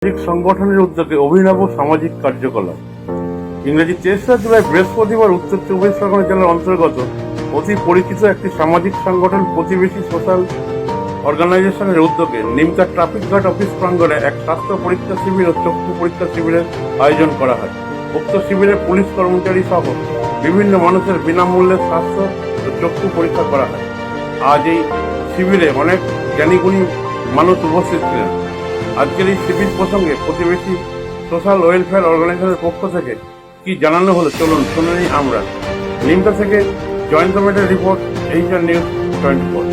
সংগঠনের উদ্যোগে অভিনব সামাজিক কার্যকলাপ। ইংরেজি তেসরা জুলাই বৃহস্পতিবার উত্তর চব্বিশ পরগনা জেলার অন্তর্গত অতি পরিচিত একটি সামাজিক সংগঠন প্রতিবেশী সোশ্যাল অর্গানাইজেশনের উদ্যোগে নিমতা ট্রাফিক গার্ড অফিস প্রাঙ্গণে এক স্বাস্থ্য পরীক্ষা শিবির ও চক্ষু পরীক্ষা শিবিরের আয়োজন করা হয়। উক্ত শিবিরে পুলিশ কর্মচারী সহ বিভিন্ন মানুষের বিনামূল্যে স্বাস্থ্য ও চক্ষু পরীক্ষা করা হয়। আজ এই শিবিরে অনেক জ্ঞানীগুণী মানুষ উপস্থিত ছিলেন। আজকের এই শিবির প্রসঙ্গে প্রতিবেশী সোশ্যাল ওয়েলফেয়ার অর্গানাইজেশনের পক্ষ থেকে কি জানানো হলো চলুন শুনে নিই আমরা। নিমতা থেকে জয়ন্ত মেটের রিপোর্ট, এইচআর নিউজ 24।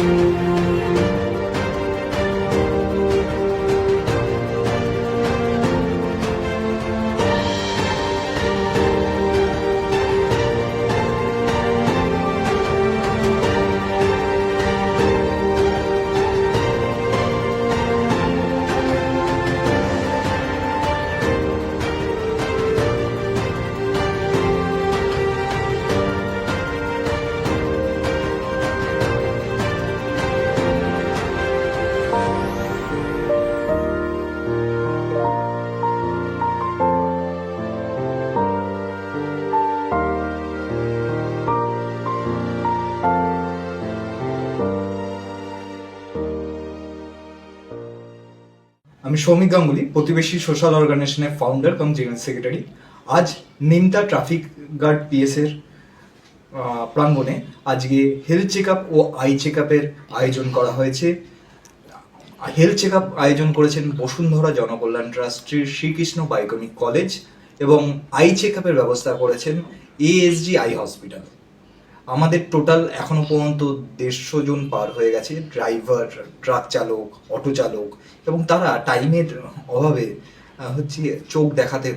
আমি সৌমিক গাঙ্গুলি, প্রতিবেশী সোশ্যাল অর্গানাইজেশনের ফাউন্ডার কাম জেনারেল সেক্রেটারি। আজ নিমতা ট্রাফিক গার্ড পিএস এর প্রাঙ্গণে আজকে হেলথ চেক আপ ও আই চেক আপের আয়োজন করা হয়েছে। হেলথ চেক আপ আয়োজন করেছেন বসুন্ধরা জনকল্যাণ ট্রাস্টের শ্রীকৃষ্ণ বাইকনিক কলেজ এবং আই চেক আপের ব্যবস্থা করেছেন এএসজি আই হসপিটাল। আমাদের টোটাল এখনো পর্যন্ত 150 জন পার হয়ে গেছে, ড্রাইভার, ট্রাক চালক, অটো চালক, এবং তারা টাইমের অভাবে চোখ দেখাতে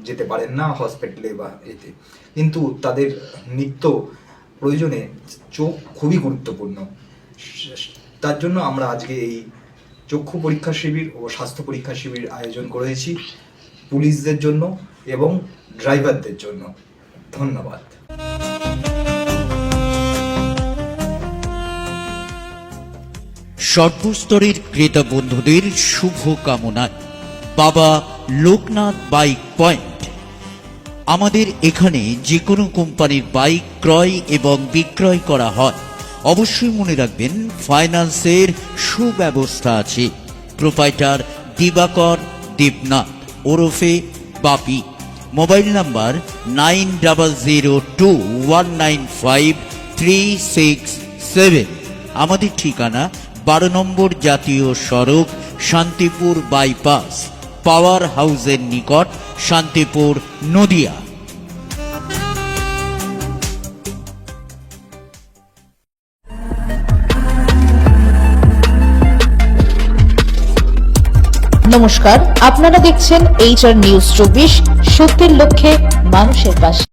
যেতে পারেন না হসপিটালে বা এতে, কিন্তু তাদের নিত্য প্রয়োজনে চোখ খুবই গুরুত্বপূর্ণ। তার জন্য আমরা আজকে এই চক্ষু পরীক্ষা শিবির ও স্বাস্থ্য পরীক্ষা শিবির আয়োজন করেছি পুলিশদের জন্য এবং ড্রাইভারদের জন্য। ধন্যবাদ। সর্বস্তরের ক্রেতা বন্ধুদের শুভ কামনায় বাবা লোকনাথ বাইক পয়েন্ট। আমাদের এখানে যে কোনো কোম্পানির বাইক ক্রয় এবং বিক্রয় করা হয়। অবশ্যই মনে রাখবেন ফাইন্যান্সের সুব্যবস্থা আছে। প্রোপাইটার দিবাকর দেবনাথ ওরফে বাপি। Mobile number 9002195367। আমাদের ঠিকানা 12 নম্বর জাতীয় সড়ক, শান্তিপুর বাইপাস, পাওয়ার হাউসের নিকট, শান্তিপুর, নদিয়া। নমস্কার, আপনারা দেখছেন এইচআর নিউজ 24, সত্যের লক্ষ্যে মানুষের পাশে।